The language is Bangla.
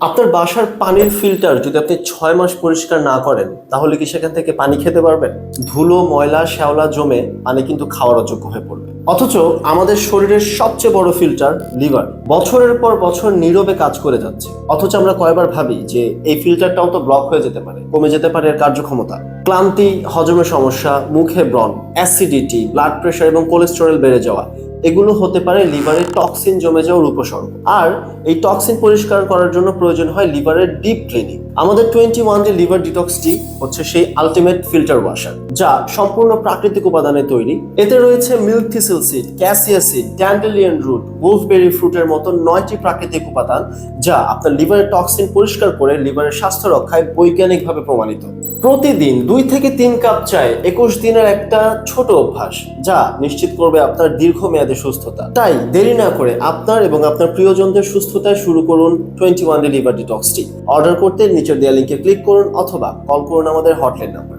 আপনার বাসার পানির ফিল্টার যদি আপনি ৬ মাস পরিষ্কার না করেন তাহলে কি সেখান থেকে পানি খেতে পারবেন? ধুলো, ময়লা, শ্যাওলা জমে পানি কিন্তু খাওয়ার অযোগ্য হয়ে পড়বে। অথচ আমাদের শরীরের সবচেয়ে বড় ফিল্টার লিভার বছরের পর বছর নীরবে কাজ করে যাচ্ছে। অথচ আমরা কয়বার ভাবি যে এই ফিল্টারটাও তো ব্লক হয়ে যেতে পারে, কমে যেতে পারে এর কার্যক্ষমতা। ক্লান্তি, হজমের সমস্যা, মুখে ব্রণ, অ্যাসিডিটি, ব্লাড প্রেশার এবং কোলেস্টেরল বেড়ে যাওয়া, এগুলো হতে পারে লিভারে টক্সিন জমে যাওয়ার উপসর্গ। আর এই টক্সিন পরিষ্কার করার জন্য প্রয়োজন হয় লিভারের ডিপ ক্লিনিং। আমাদের 21 ডে লিভার ডিটক্স টি হচ্ছে সেই আলটিমেট ফিল্টার ওয়াশার, যা সম্পূর্ণ প্রাকৃতিক উপাদানে তৈরি। এতে রয়েছে milk thistle seed, cassia seed, dandelion root, wolfberry ফ্রুটের মতো 9টি প্রাকৃতিক উপাদান, যা আপনার লিভারের টক্সিন পরিষ্কার করে লিভারের স্বাস্থ্য রক্ষায় বৈজ্ঞানিকভাবে প্রমাণিত। প্রতিদিন 2 থেকে 3 কাপ চায় 21 দিনের একটা ছোট অভ্যাস, যা নিশ্চিত করবে আপনার দীর্ঘমেয়াদী সুস্থতা। তাই দেরি না করে আপনার এবং আপনার প্রিয়জনদের সুস্থতায় শুরু করুন 21 ডে লিভার ডিটক্স টি। অর্ডার করতে নিচের দেওয়া লিংকে ক্লিক করুন অথবা কল করুন আমাদের হটলাইন নাম্বার।